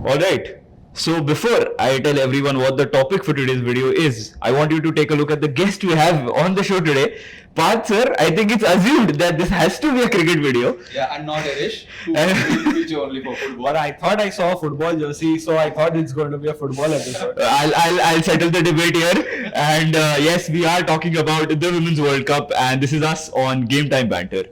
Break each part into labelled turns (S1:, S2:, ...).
S1: Alright, so before I tell everyone what the topic for today's video is, I want you to take a look at the guest we have on the show today. Parth sir, I think it's assumed that this has to be a cricket video.
S2: Yeah, and not Irish, who will feature only for football.
S3: But I thought I saw a football jersey, so I thought it's going to be a football episode.
S1: I'll settle the debate here. And yes, we are talking about the Women's World Cup, and this is us on GameTime Banter.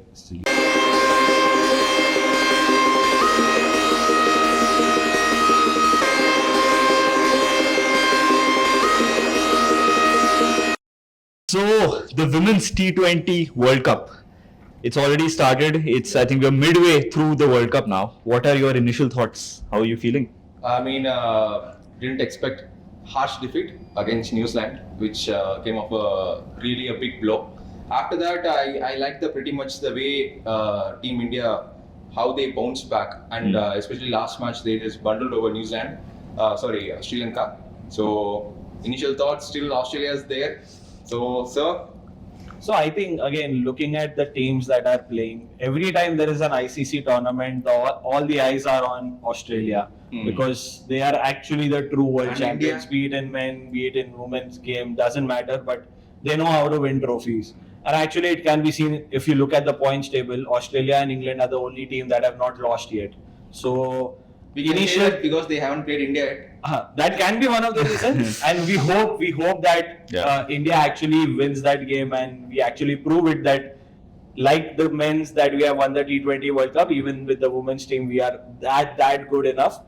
S1: So, the Women's T20 World Cup. It's already started. I think we're midway through the World Cup now. What are your initial thoughts? How are you feeling?
S2: I mean, didn't expect harsh defeat against New Zealand, which came off really a big blow. After that, I liked pretty much the way Team India, how they bounced back, and especially last match they just bundled over Sri Lanka. So initial thoughts, still Australia is there. So, sir.
S3: So I think, again, looking at the teams that are playing, every time there is an ICC tournament, all the eyes are on Australia because they are actually the true world champions, be it in men, be it in women's game, doesn't matter, but they know how to win trophies. And actually it can be seen if you look at the points table, Australia and England are the only team that have not lost yet. So
S2: because they haven't played India yet.
S3: That can be one of the reasons, and we hope that India actually wins that game, and we actually prove it that, like the men's, that we have won the T20 World Cup. Even with the women's team, we are that good enough.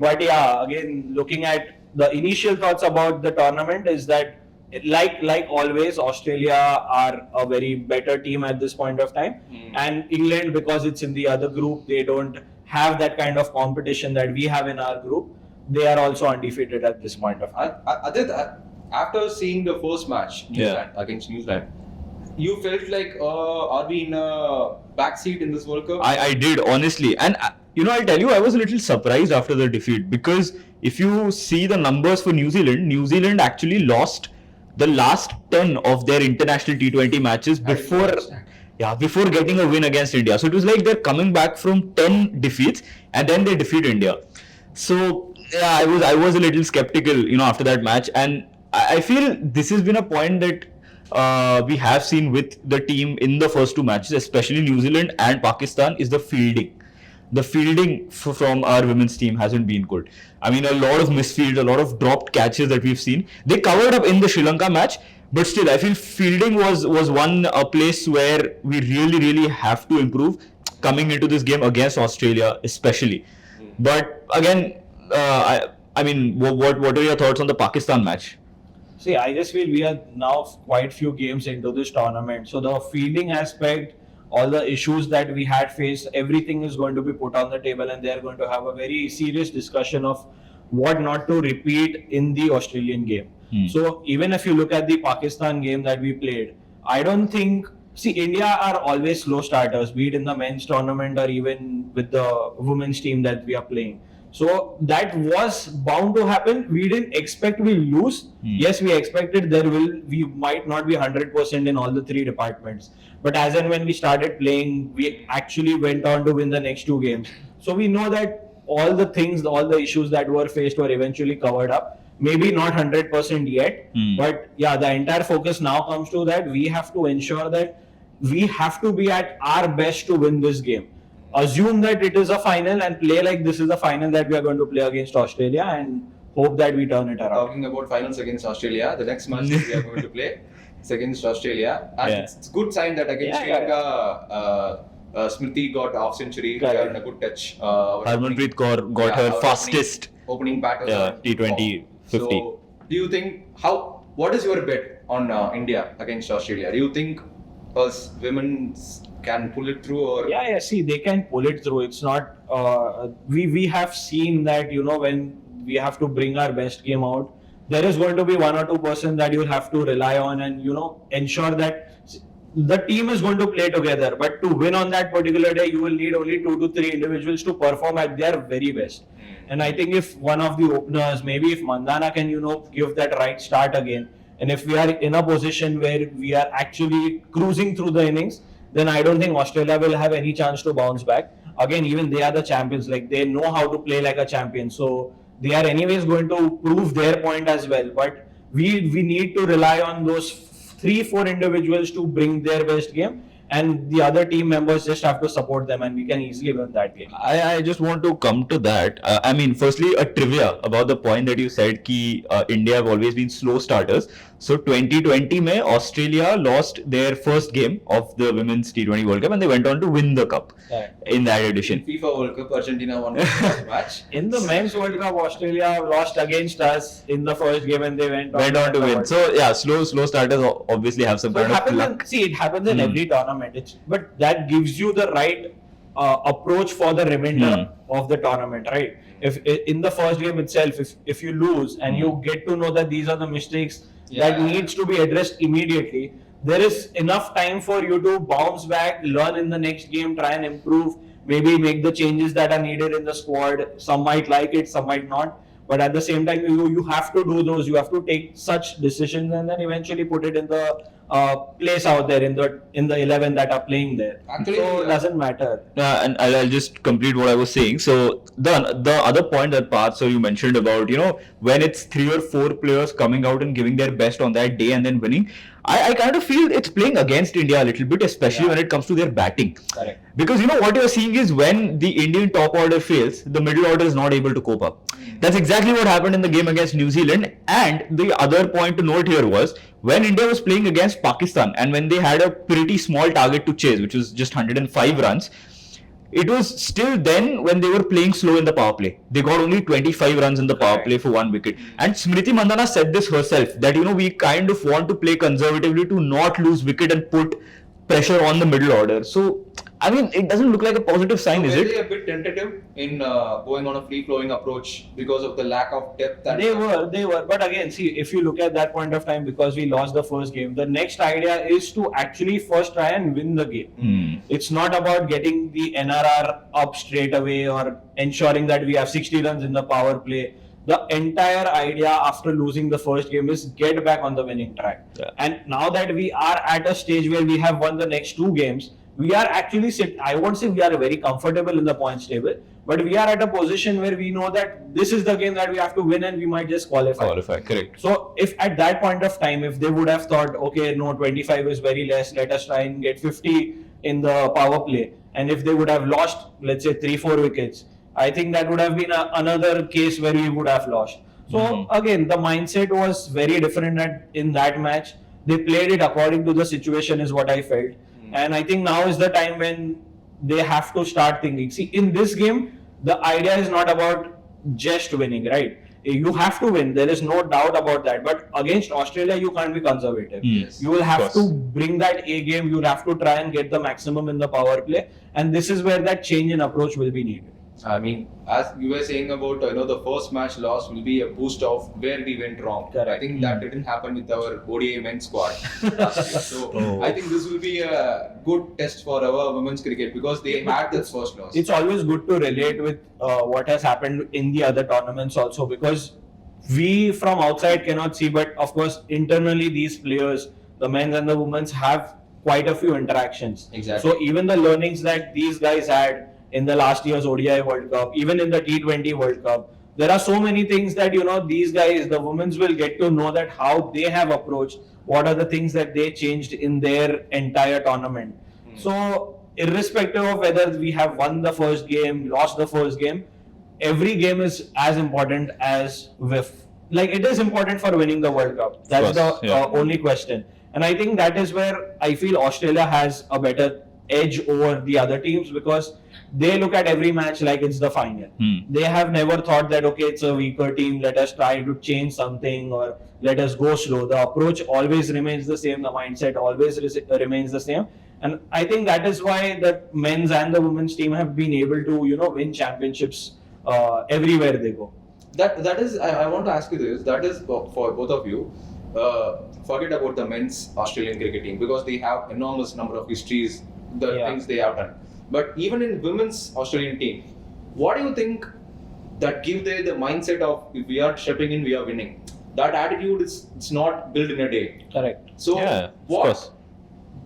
S3: But yeah, again, looking at the initial thoughts about the tournament is that, like always, Australia are a very better team at this point of time, and England, because it's in the other group, they don't have that kind of competition that we have in our group. They are also undefeated at this point of time.
S2: After seeing the first match against New Zealand, you felt like, are we in a backseat in this World Cup?
S1: I did, honestly. And I'll tell you, I was a little surprised after the defeat, because if you see the numbers for New Zealand actually lost the last 10 of their international T20 matches before getting a win against India. So it was like they're coming back from 10 defeats and then they defeat India. So yeah, I was a little skeptical, after that match, and I feel this has been a point that we have seen with the team in the first two matches, especially New Zealand and Pakistan, is the fielding. The fielding from our women's team hasn't been good. I mean, a lot of misfields, a lot of dropped catches that we've seen. They covered up in the Sri Lanka match, but still, I feel fielding was one place where we really have to improve coming into this game against Australia, especially. But again, I mean, what are your thoughts on the Pakistan match?
S3: See, I just feel we are now quite few games into this tournament. So the fielding aspect, all the issues that we had faced, everything is going to be put on the table, and they are going to have a very serious discussion of what not to repeat in the Australian game. So even if you look at the Pakistan game that we played, I don't think... See, India are always slow starters, be it in the men's tournament or even with the women's team that we are playing. So that was bound to happen. We didn't expect we'll lose. Yes, we expected we might not be 100% in all the three departments. But as and when we started playing, we actually went on to win the next two games. So we know that all the issues that were faced were eventually covered up. Maybe not 100% yet, but yeah, the entire focus now comes to that we have to ensure that we have to be at our best to win this game. Assume that it is a final and play like this is a final that we are going to play against Australia, and hope that we turn it around.
S2: Talking about finals against Australia, the next match we are going to play is against Australia. And it's a good sign that against Sri Lanka, Smriti got half century. They are in a good touch.
S1: Harmanpreet Kaur got her fastest
S2: opening batter.
S1: T20 50.
S2: So, do you think what is your bet on India against Australia? Do you think us women can pull it through, or
S3: see, they can pull it through. It's not we have seen that when we have to bring our best game out, there is going to be 1 or 2% that you have to rely on, and ensure that the team is going to play together. But to win on that particular day, you will need only 2 to 3 individuals to perform at their very best. And I think if one of the openers, maybe if Mandana can give that right start again, and if we are in a position where we are actually cruising through the innings, then I don't think Australia will have any chance to bounce back. again, even they are the champions. Like they know how to play like a champion. So they are anyways going to prove their point as well. But we need to rely on those 3-4 individuals to bring their best game, and the other team members just have to support them, and we can easily win that game.
S1: I just want to come to that. I mean, firstly, a trivia about the point that you said ki India have always been slow starters. So 2020 May, Australia lost their first game of the Women's T20 World Cup and they went on to win the cup in that edition.
S2: FIFA World Cup, Argentina won the first match.
S3: In the Men's World Cup, Australia lost against us in the first game and they went
S1: on to win. So yeah, slow starters obviously have some
S3: So
S1: kind of luck.
S3: it happens in every tournament. But that gives you the right approach for the remainder of the tournament, right? If in the first game itself, if you lose and you get to know that these are the mistakes that needs to be addressed immediately, there is enough time for you to bounce back, learn in the next game, try and improve, maybe make the changes that are needed in the squad. Some might like it, some might not. But at the same time, you have to do those. You have to take such decisions and then eventually put it in the place out there in the 11 that are playing there.
S2: Actually,
S3: so it doesn't matter.
S1: And I'll just complete what I was saying. So the other point that Parth, so you mentioned about, when it's 3 or 4 players coming out and giving their best on that day and then winning, I kind of feel it's playing against India a little bit, especially when it comes to their batting.
S3: Correct.
S1: Because what you're seeing is when the Indian top order fails, the middle order is not able to cope up. That's exactly what happened in the game against New Zealand. And the other point to note here was when India was playing against Pakistan and when they had a pretty small target to chase, which was just 105 runs, it was still then when they were playing slow in the power play. They got only 25 runs in the power play for 1 wicket. And Smriti Mandhana said this herself, that we kind of want to play conservatively to not lose wicket and put pressure on the middle order. So, I mean, it doesn't look like a positive sign, is it?
S2: Were they a bit tentative in going on a free-flowing approach because of the lack of depth?
S3: They were. But again, see, if you look at that point of time, because we lost the first game, the next idea is to actually first try and win the game. It's not about getting the NRR up straight away or ensuring that we have 60 runs in the power play. The entire idea after losing the first game is get back on the winning track.
S1: Yeah.
S3: And now that we are at a stage where we have won the next 2 games, we are actually I won't say we are very comfortable in the points table, but we are at a position where we know that this is the game that we have to win and we might just qualify.
S1: Correct.
S3: So if at that point of time, if they would have thought, okay, no, 25 is very less, let us try and get 50 in the power play. And if they would have lost, let's say 3-4 wickets, I think that would have been another case where we would have lost. So again, the mindset was very different in that match. They played it according to the situation is what I felt. And I think now is the time when they have to start thinking. See, in this game, the idea is not about just winning, right? You have to win. There is no doubt about that. But against Australia, you can't be conservative.
S1: Yes,
S3: you will have to bring that A game. You'll have to try and get the maximum in the power play. And this is where that change in approach will be needed.
S2: I mean, as you were saying about the first match loss will be a boost of where we went wrong.
S3: Correct.
S2: I think that didn't happen with our ODI men's squad. So I think this will be a good test for our women's cricket because they had that first loss.
S3: It's always good to relate with what has happened in the other tournaments also, because we from outside cannot see, but of course internally these players, the men's and the women's, have quite a few interactions.
S2: Exactly.
S3: So even the learnings that these guys had in the last year's ODI World Cup, even in the T20 World Cup, there are so many things that these guys, the women's, will get to know that how they have approached, what are the things that they changed in their entire tournament. So irrespective of whether we have won the first game, lost the first game, every game is as important as it is important for winning the World Cup. That's the only question. And I think that is where I feel Australia has a better edge over the other teams, because they look at every match like it's the final. They have never thought that, okay, it's a weaker team, let us try to change something or let us go slow. The approach always remains the same, the mindset always remains the same. And I think that is why the men's and the women's team have been able to, win championships everywhere they go.
S2: That is, I want to ask you this, that is for both of you. Forget about the men's Australian cricket team because they have enormous number of histories, things they have done. But even in women's Australian team, what do you think that give them the mindset of if we are stepping in, we are winning? That attitude it's not built in a day.
S3: Correct.
S2: So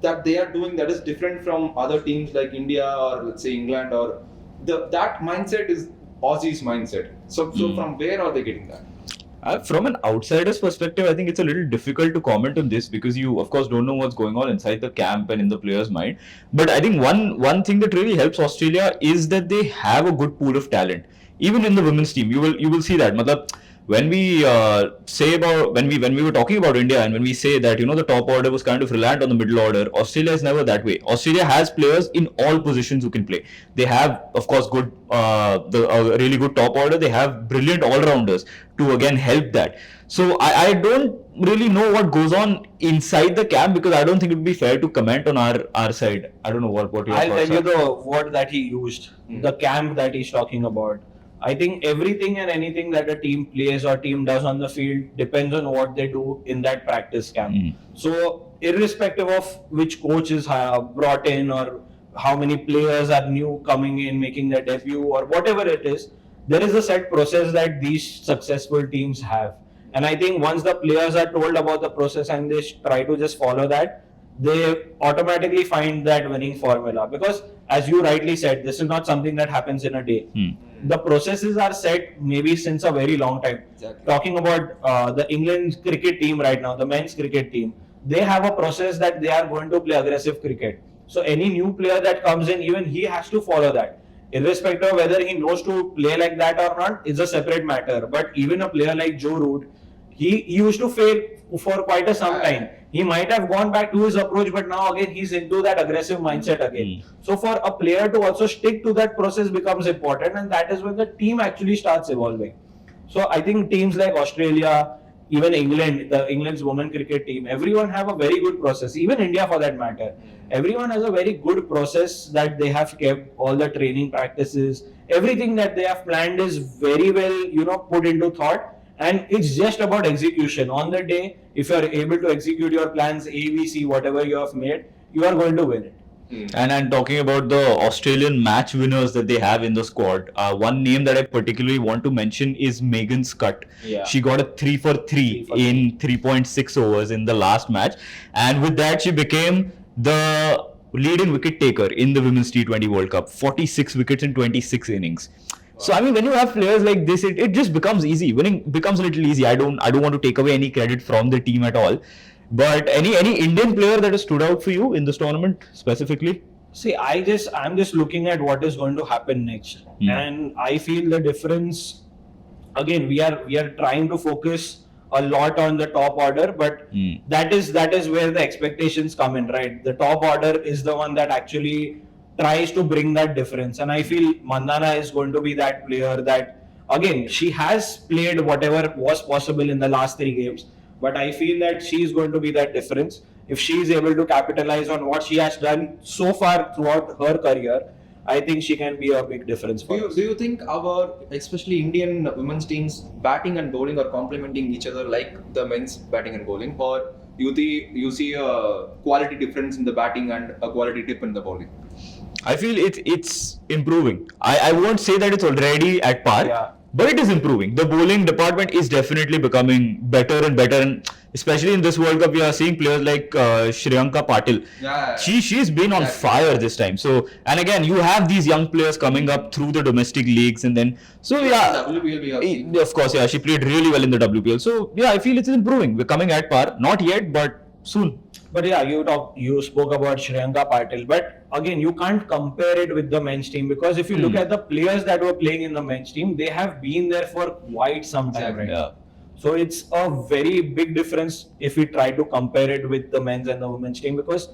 S2: that they are doing that is different from other teams like India or let's say England or that mindset is Aussie's mindset. So from where are they getting that?
S1: From an outsider's perspective, I think it's a little difficult to comment on this because you, of course, don't know what's going on inside the camp and in the player's mind. But I think one thing that really helps Australia is that they have a good pool of talent. Even in the women's team, you will see that. Matlab, when we say about when we were talking about India and when we say that the top order was kind of reliant on the middle order, Australia is never that way. Australia has players in all positions who can play. They have, of course, good really good top order. They have brilliant all rounders to again help that. So I don't really know what goes on inside the camp because I don't think it would be fair to comment on our side. I don't know what your
S3: I'll
S1: thoughts
S3: tell you
S1: are.
S3: the word that he used, the camp that he's talking about. I think everything and anything that a team plays or team does on the field depends on what they do in that practice camp. So, irrespective of which coach is brought in or how many players are new coming in, making their debut or whatever it is, there is a set process that these successful teams have. And I think once the players are told about the process and they try to just follow that, they automatically find that winning formula. Because as you rightly said, this is not something that happens in a day. The processes are set maybe since a very long time.
S2: Exactly.
S3: Talking about the England cricket team right now, the men's cricket team, they have a process that they are going to play aggressive cricket. So any new player that comes in, even he has to follow that. Irrespective of whether he knows to play like that or not, is a separate matter. But even a player like Joe Root, he used to fail for quite some time. He might have gone back to his approach, but now again he's into that aggressive mindset again. So for a player to also stick to that process becomes important, and that is when the team actually starts evolving. So I think teams like Australia, even England, the England's women cricket team, everyone have a very good process. Even India, for that matter, everyone has a very good process that they have kept. All the training practices, everything that they have planned is very well, put into thought. And it's just about execution. On the day, if you are able to execute your plans, A, B, C, whatever you have made, you are going to win it.
S1: And I'm talking about the Australian match winners that they have in the squad. One name that I particularly want to mention is Megan Scott.
S3: Yeah.
S1: She got a 3 for 3 in 3.6 overs in the last match. And with that, she became the leading wicket taker in the Women's T20 World Cup. 46 wickets in 26 innings. So I mean, when you have players like this, it just becomes easy. Winning becomes a little easy. I don't want to take away any credit from the team at all. But any Indian player that has stood out for you in this tournament specifically?
S3: See, I'm just looking at what is going to happen next, and I feel the difference. Again, we are trying to focus a lot on the top order, but that is where the expectations come in, right? The top order is the one that actually tries to bring that difference, and I feel Mandana is going to be that player that, again, she has played whatever was possible in the last 3 games, but I feel that she is going to be that difference. If she is able to capitalize on what she has done so far throughout her career, I think she can be a big difference for us.
S2: Do you think our, especially Indian women's teams, batting and bowling are complementing each other like the men's batting and bowling, or you see a quality difference in the batting and a quality dip in the bowling?
S1: I feel it's improving. I won't say that it's already at par, but it is improving. The bowling department is definitely becoming better and better, and especially in this World Cup, we are seeing players like Shriyanka Patil. She's been on fire this time. So, and again, you have these young players coming up through the domestic leagues, and then
S2: WPL we have seen.
S1: of course, she played really well in the WPL. So I feel it's improving. We're coming at par, not yet, but soon.
S3: But you spoke about Shriyanka Patil, but again, you can't compare it with the men's team, because if you look at the players that were playing in the men's team, they have been there for quite some time, right?
S1: Yeah.
S3: So it's a very big difference if we try to compare it with the men's and the women's team, because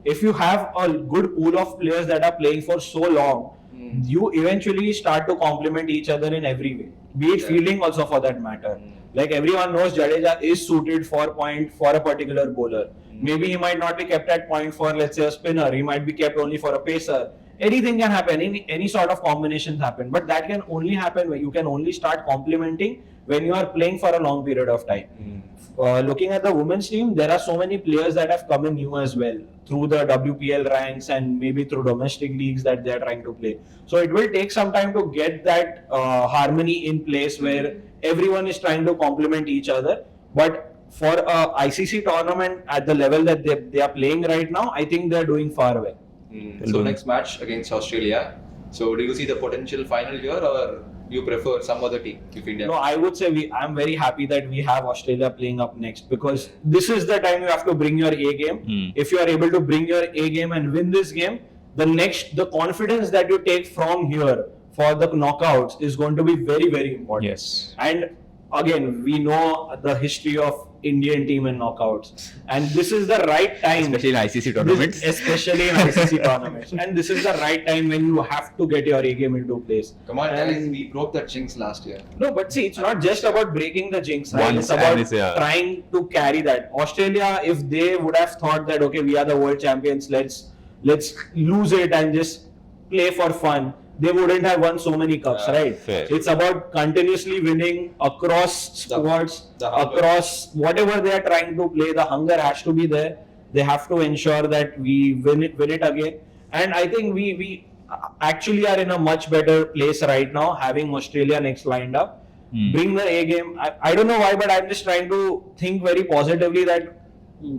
S3: if you have a good pool of players that are playing for so long, you eventually start to complement each other in every way, be it fielding also for that matter. Like everyone knows, Jadeja is suited for point for a particular bowler. Maybe he might not be kept at point for, let's say, a spinner. He might be kept only for a pacer. Anything can happen. Any sort of combinations happen. But that can only happen when you can only start complementing when you are playing for a long period of time. Looking at the women's team, there are so many players that have come in new as well through the WPL ranks and maybe through domestic leagues that they are trying to play. So it will take some time to get that harmony in place where everyone is trying to complement each other. But for a ICC tournament at the level that they are playing right now, I think they are doing far well.
S2: So next match against Australia. So do you see the potential final here, or do you prefer some other team if India?
S3: No, I would say I'm very happy that we have Australia playing up next, because this is the time you have to bring your A game. If you are able to bring your A game and win this game, the confidence that you take from here for the knockouts is going to be very, very important.
S1: Yes.
S3: And again, we know the history of Indian team in knockouts, and this is the right time,
S1: Especially in ICC tournaments.
S3: especially in ICC tournaments, and this is the right time when you have to get your A game into place.
S2: Come on,
S3: And-
S2: guys, we broke that jinx last year.
S3: No, but see, it's not just about breaking the jinx, right?
S1: Once
S3: It's about
S1: and it's, yeah.
S3: trying to carry that. Australia, if they would have thought that, okay, we are the world champions, let's lose it and just play for fun, they wouldn't have won so many cups, right?
S1: Fair.
S3: It's about continuously winning across sports,
S2: the hunger.
S3: across whatever they are trying to play. The hunger has to be there. They have to ensure that we win it again. And I think we actually are in a much better place right now, having Australia next lined up. Bring the A game. I don't know why, but I'm just trying to think very positively that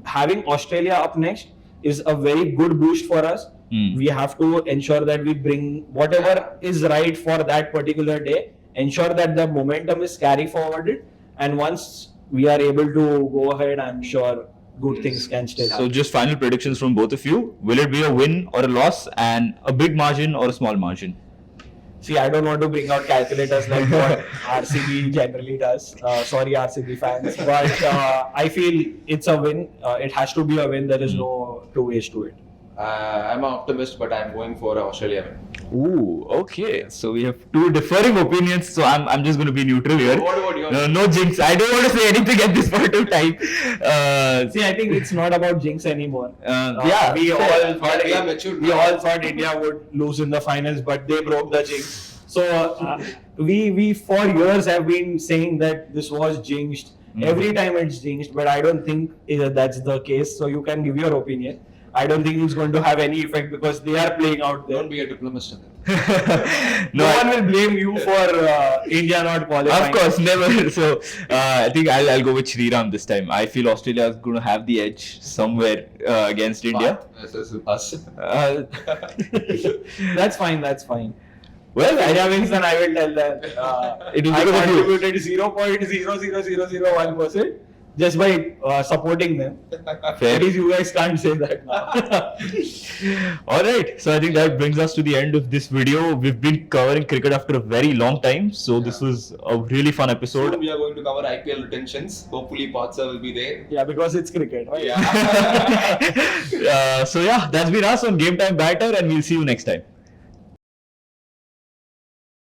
S3: having Australia up next is a very good boost for us. We have to ensure that we bring whatever is right for that particular day, ensure that the momentum is carry forwarded, and once we are able to go ahead, I'm sure good things can still
S1: So
S3: happen.
S1: just final predictions from both of you. Will it be a win or a loss, and a big margin or a small margin?
S3: See, I don't want to bring out calculators like what RCB generally does. Sorry, RCB fans, but I feel it's a win. It has to be a win. There is no two ways to it.
S2: I'm an optimist, but I'm going for Australia win.
S1: Ooh, okay. So we have two differing opinions. So I'm just going to be neutral here.
S2: What about you?
S1: No jinx. I don't want to say anything at this point of time.
S3: See, I think it's not about jinx anymore.
S1: Yeah,
S3: we
S1: fair.
S3: all thought
S2: We are matured
S3: we
S2: now.
S3: all thought India would lose in the finals, but they broke the jinx. So we for years have been saying that this was jinxed. Every time it's jinxed, but I don't think that's the case. So you can give your opinion. I don't think it's going to have any effect because they are playing out there.
S2: Don't be a diplomatist. Then.
S3: No one will blame you for India not qualifying.
S1: Of course, never. So I think I'll go with Shriram this time. I feel Australia is going to have the edge somewhere against India.
S2: Versus us.
S3: That's fine. That's fine.
S1: Well,
S3: India wins, then I will tell them.
S1: It is
S3: I
S1: because of you.
S3: contributed 0.00001% just by supporting them.
S1: Fair.
S3: At least you guys can't say that now.
S1: Alright, so I think that brings us to the end of this video. We've been covering cricket after a very long time, so this was a really fun
S2: Soon
S1: episode.
S2: we are going to cover IPL retentions. Hopefully, Patsa will be there.
S3: Yeah, because it's cricket. Right?
S2: Yeah.
S1: So yeah, that's been us on GameTime Banter, and we'll see you next time.